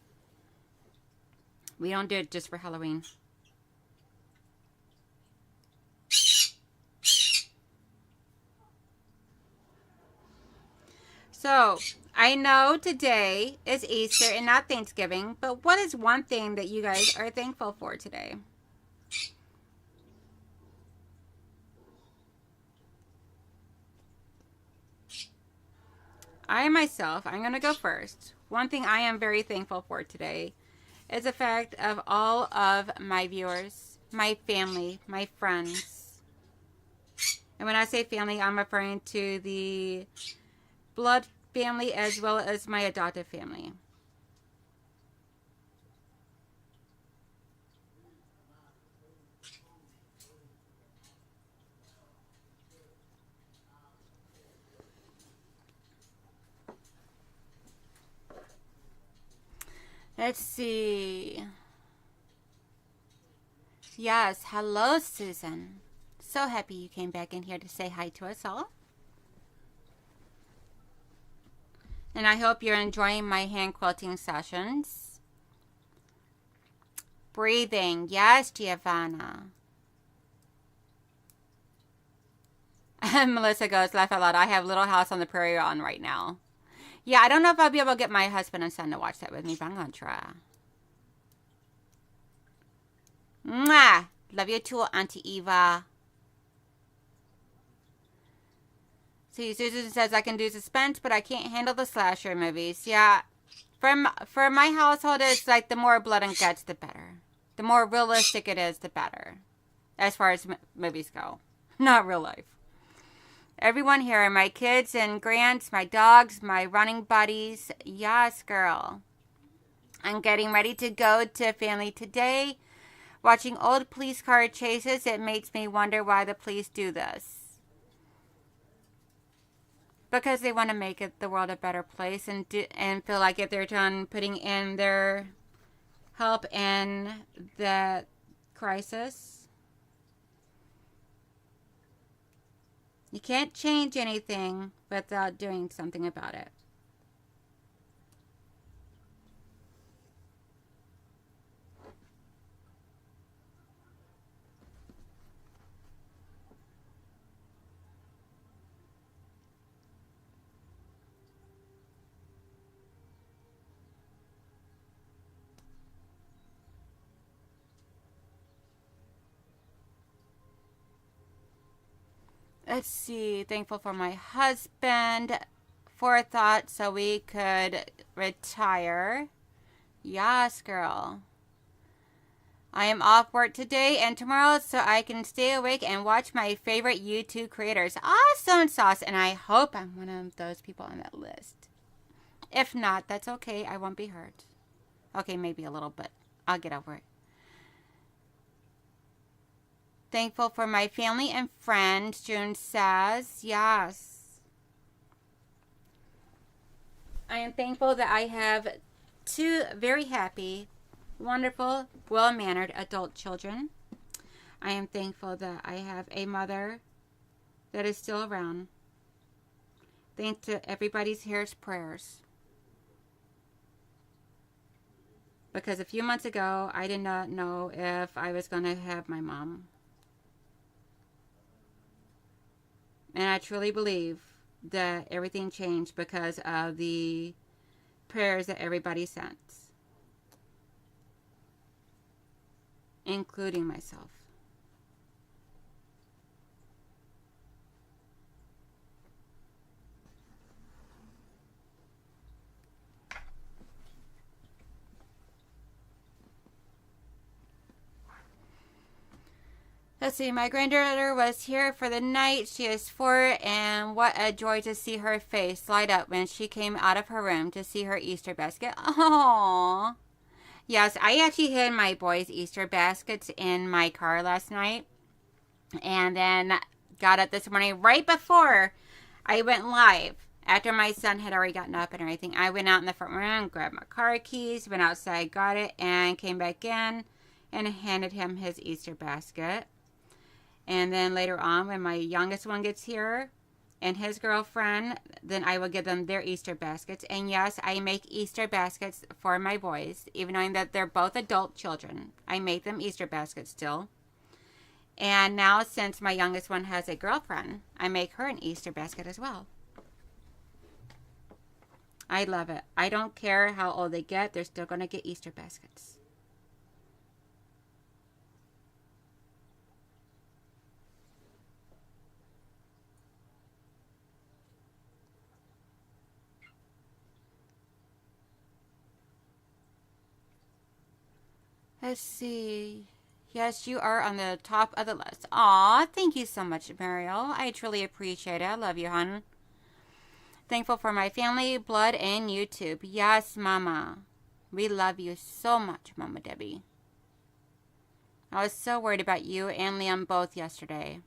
We don't do it just for Halloween. So, I know today is Easter and not Thanksgiving, but what is one thing that you guys are thankful for today? I myself, I'm going to go first. One thing I am very thankful for today is the fact of all of my viewers, my family, my friends. And when I say family, I'm referring to the blood family as well as my adoptive family. Let's see. Yes, hello, Susan. So happy you came back in here to say hi to us all. And I hope you're enjoying my hand quilting sessions. Breathing. Yes, Giovanna. Melissa goes, laugh out loud. I have Little House on the Prairie on right now. Yeah, I don't know if I'll be able to get my husband and son to watch that with me, but I'm going to try. Mwah! Love you too, Auntie Eva. See, Susan says I can do suspense, but I can't handle the slasher movies. Yeah, for my household, it's like the more blood and guts, the better. The more realistic it is, the better. As far as movies go. Not real life. Everyone here are my kids and grands, my dogs, my running buddies. Yes, girl. I'm getting ready to go to family today. Watching old police car chases, it makes me wonder why the police do this. Because they want to make the world a better place and feel like if they're done putting in their help in the crisis. You can't change anything without doing something about it. Let's see. Thankful for my husband. Forethought so we could retire. Yes, girl. I am off work today and tomorrow so I can stay awake and watch my favorite YouTube creators. Awesome sauce. And I hope I'm one of those people on that list. If not, that's okay. I won't be hurt. Okay, maybe a little bit. I'll get over it. Thankful for my family and friends, June says. Yes. I am thankful that I have two very happy, wonderful, well-mannered adult children. I am thankful that I have a mother that is still around. Thanks to everybody's here's prayers. Because a few months ago, I did not know if I was going to have my mom. And I truly believe that everything changed because of the prayers that everybody sent. Including myself. Let's see, my granddaughter was here for the night. She is 4, and what a joy to see her face light up when she came out of her room to see her Easter basket. Oh, yes, I actually hid my boys' Easter baskets in my car last night, and then got up this morning right before I went live. After my son had already gotten up and everything, I went out in the front room, grabbed my car keys, went outside, got it, and came back in and handed him his Easter basket. And then later on, when my youngest one gets here and his girlfriend, then I will give them their Easter baskets. And yes, I make Easter baskets for my boys, even knowing that they're both adult children. I make them Easter baskets still. And now, since my youngest one has a girlfriend, I make her an Easter basket as well. I love it. I don't care how old they get. They're still going to get Easter baskets. Let's see. Yes, you are on the top of the list. Aw, thank you so much, Mariel. I truly appreciate it. I love you, hon. Thankful for my family, blood, and YouTube. Yes, Mama. We love you so much, Mama Debbie. I was so worried about you and Liam both yesterday.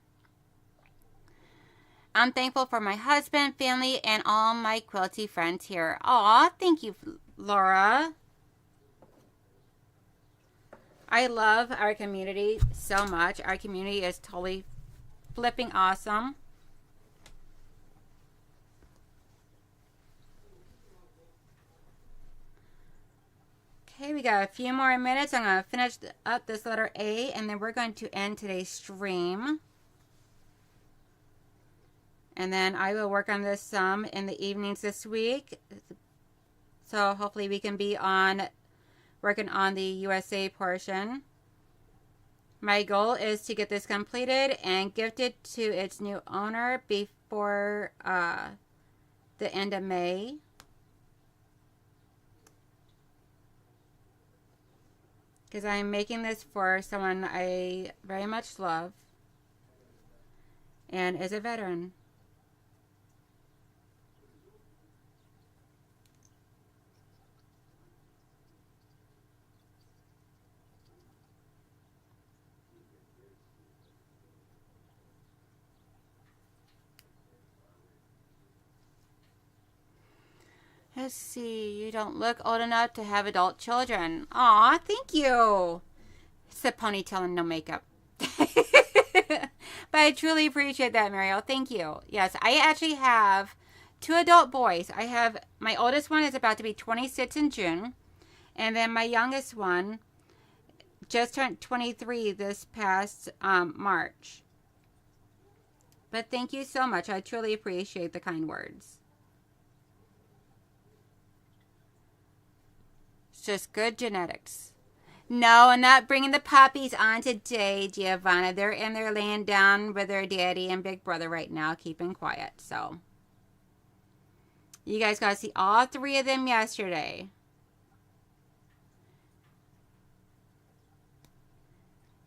I'm thankful for my husband, family, and all my quilty friends here. Aw, thank you, Laura. I love our community so much. Our community is totally flipping awesome. Okay, we got a few more minutes. I'm going to finish up this letter A, and then we're going to end today's stream. And then I will work on this some in the evenings this week. So hopefully we can be on working on the USA portion. My goal is to get this completed and gifted to its new owner before the end of May. Because I'm making this for someone I very much love and is a veteran. Let's see. You don't look old enough to have adult children. Aw, thank you. It's a ponytail and no makeup. But I truly appreciate that, Mariel. Thank you. Yes, I actually have 2 adult boys. I have, my oldest one is about to be 26 in June. And then my youngest one just turned 23 this past March. But thank you so much. I truly appreciate the kind words. It's just good genetics. No, I'm not bringing the puppies on today, Giovanna. They're in there laying down with their daddy and big brother right now, keeping quiet. So, you guys got to see all 3 of them yesterday.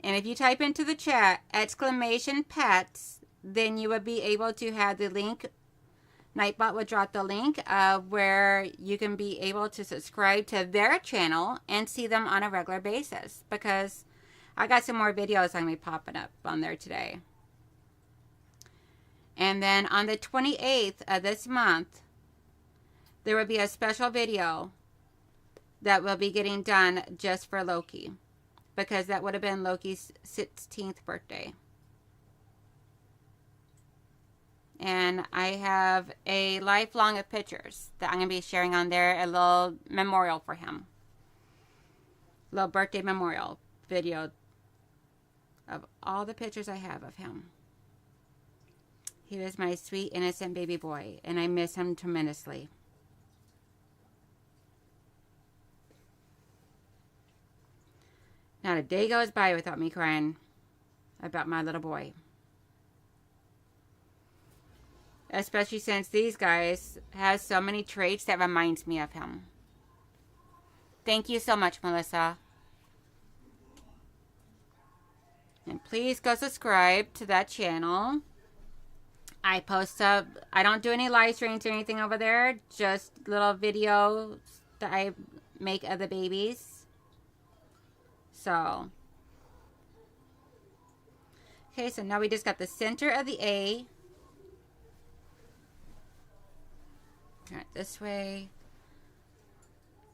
And if you type into the chat, !pets, then you will be able to have the link. Nightbot will drop the link where you can be able to subscribe to their channel and see them on a regular basis, because I got some more videos I'm going to be popping up on there today. And then on the 28th of this month, there will be a special video that will be getting done just for Loki, because that would have been Loki's 16th birthday. And I have a lifelong of pictures that I'm going to be sharing on there, a little memorial for him. Little birthday memorial video of all the pictures I have of him. He was my sweet, innocent baby boy, and I miss him tremendously. Not a day goes by without me crying about my little boy. Especially since these guys have so many traits that reminds me of him. Thank you so much, Melissa. And please go subscribe to that channel. I post up, I don't do any live streams or anything over there. Just little videos that I make of the babies. So. Okay, so now we just got the center of the A. Turn it this way.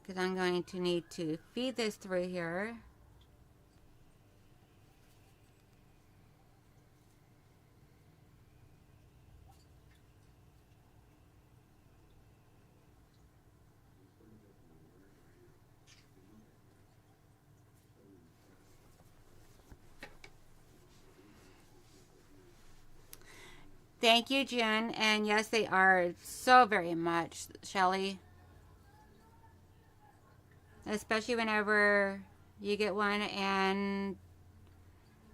Because I'm going to need to feed this through here. Thank you, Jen. And yes, they are so very much, Shelly. Especially whenever you get one and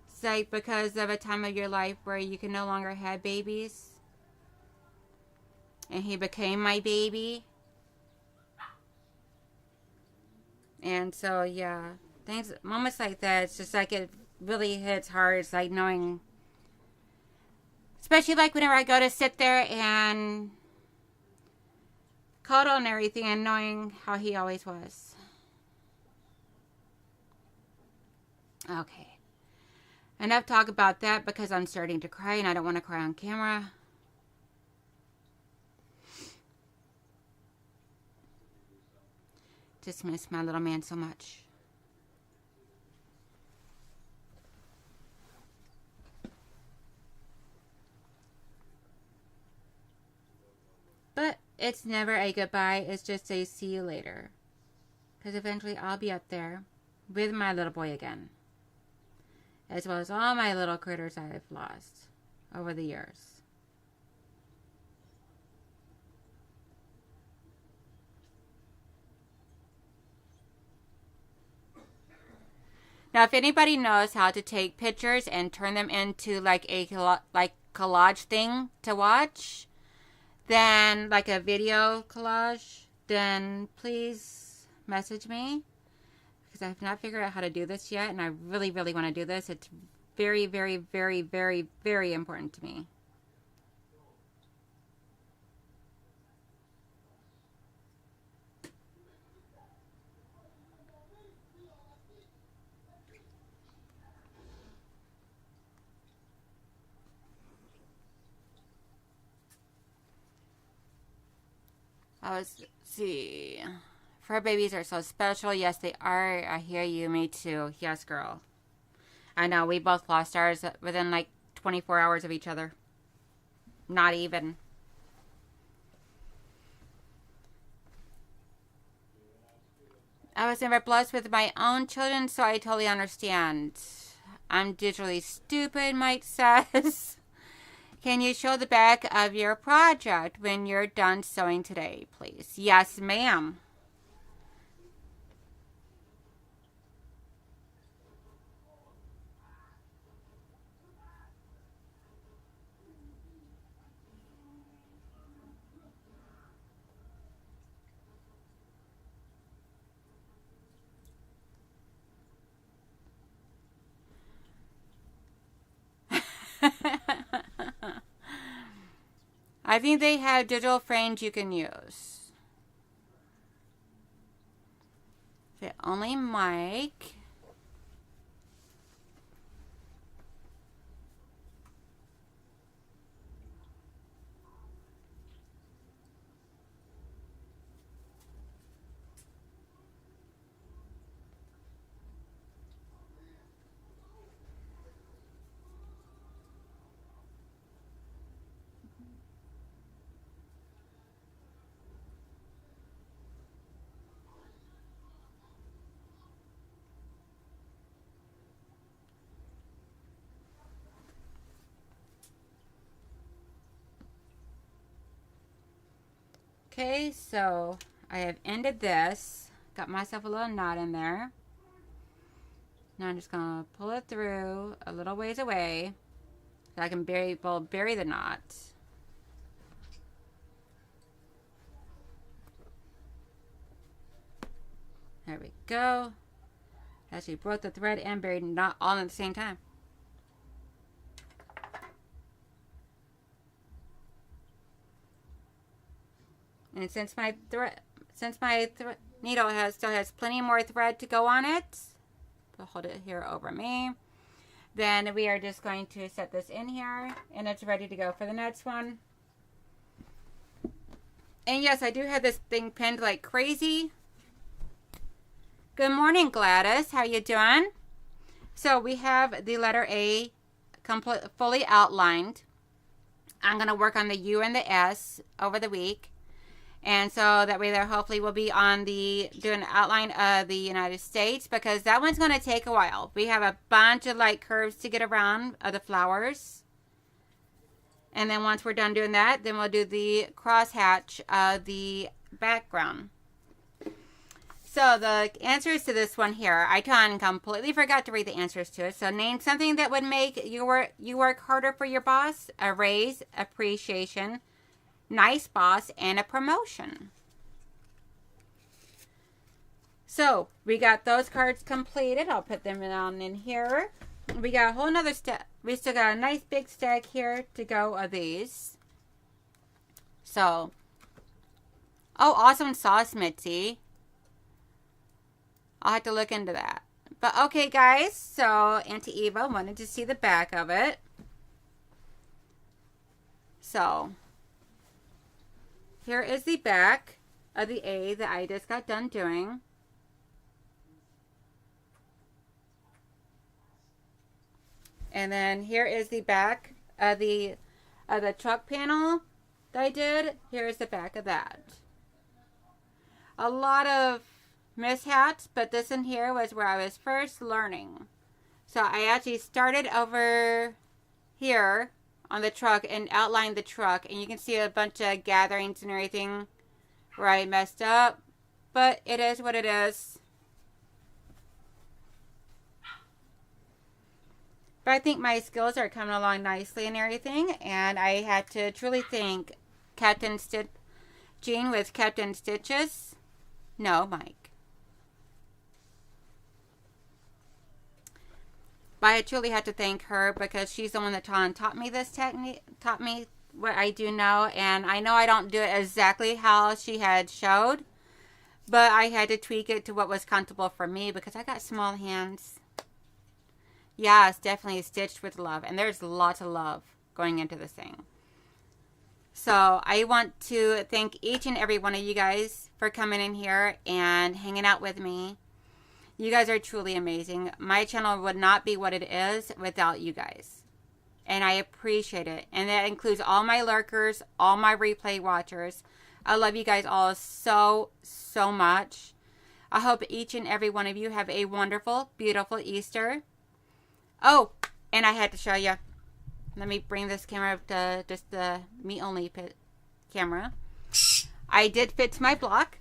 it's like because of a time of your life where you can no longer have babies. And he became my baby. And so, yeah. Things, moments like that, it's just like it really hits hard. It's like knowing, especially like whenever I go to sit there and cuddle and everything and knowing how he always was. Okay. Enough talk about that because I'm starting to cry and I don't want to cry on camera. Just miss my little man so much. But it's never a goodbye. It's just a see you later. Because eventually I'll be up there with my little boy again. As well as all my little critters I've lost over the years. Now, if anybody knows how to take pictures and turn them into like a collage thing to watch, then like a video collage, then please message me. Because I have not figured out how to do this yet, and I really, really want to do this. It's very, very, very, very, very important to me. Let's see. Fur babies are so special. Yes, they are. I hear you. Me too. Yes, girl. I know. We both lost ours within like 24 hours of each other. Not even. I was never blessed with my own children, so I totally understand. I'm digitally stupid, Mike says. Can you show the back of your project when you're done sewing today, please? Yes, ma'am. I think they have digital frames you can use. Fit only Mike. Okay, so I have ended this. Got myself a little knot in there. Now I'm just going to pull it through a little ways away so I can bury the knot. There we go. Actually broke the thread and buried the knot all at the same time. And since my needle still has plenty more thread to go on it, I'll hold it here over me. Then we are just going to set this in here, and it's ready to go for the next one. And yes, I do have this thing pinned like crazy. Good morning, Gladys. How you doing? So we have the letter A fully outlined. I'm going to work on the U and the S over the week. And so that way there hopefully will be on doing an outline of the United States, because that one's going to take a while. We have a bunch of like curves to get around of the flowers. And then once we're done doing that, then we'll do the crosshatch of the background. So the answers to this one here, I completely forgot to read the answers to it. So name something that would make you work harder for your boss: a raise, appreciation, nice boss, and a promotion. So we got those cards completed. I'll put them down in here. We got a whole nother step. We still got a nice big stack here to go of these. So, oh, awesome sauce, Mitzi. I'll have to look into that. But okay, guys. So Auntie Eva wanted to see the back of it. So here is the back of the A that I just got done doing. And then here is the back of the truck panel that I did. Here's the back of that. A lot of mishaps, but this in here was where I was first learning. So I actually started over here on the truck and outlined the truck, and you can see a bunch of gatherings and everything where I messed up, but it is what it is. But I think my skills are coming along nicely and everything, and I had to truly thank Jean with Captain Stitches. No, Mike. But I truly had to thank her, because she's the one that taught me this technique, taught me what I do know. And I know I don't do it exactly how she had showed, but I had to tweak it to what was comfortable for me, because I got small hands. Yeah, it's definitely stitched with love, and there's lots of love going into this thing. So I want to thank each and every one of you guys for coming in here and hanging out with me. You guys are truly amazing. My channel would not be what it is without you guys. And I appreciate it. And that includes all my lurkers, all my replay watchers. I love you guys all so, so much. I hope each and every one of you have a wonderful, beautiful Easter. Oh, and I had to show you. Let me bring this camera up to just the me only camera. I did fit my block.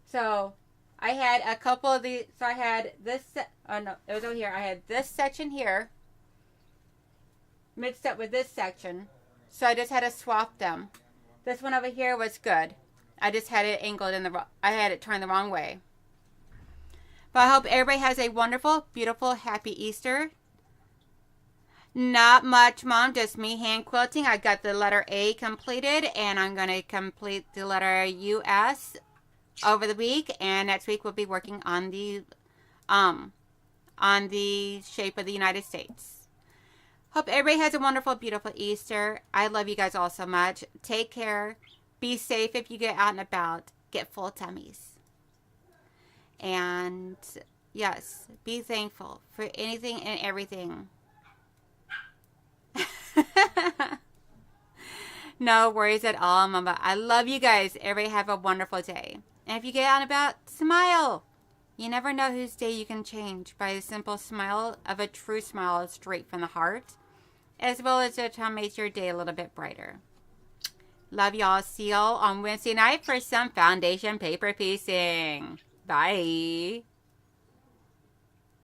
So I had a couple of these. So I had this. Oh no, it was over here. I had this section here mixed up with this section. So I just had to swap them. This one over here was good. I just had it angled in I had it turned the wrong way. But I hope everybody has a wonderful, beautiful, happy Easter. Not much, Mom. Just me hand quilting. I got the letter A completed, and I'm going to complete the letter US over the week. And next week we'll be working on the shape of the United States. Hope everybody has a wonderful, beautiful Easter. I love you guys all so much. Take care. Be safe if you get out and about. Get full tummies. And yes, be thankful for anything and everything. No worries at all, Mama. I love you guys. Everybody have a wonderful day. And if you get out and about, smile. You never know whose day you can change by a simple smile of a true smile straight from the heart, as well as it makes your day a little bit brighter. Love y'all. See y'all on Wednesday night for some foundation paper piecing. Bye.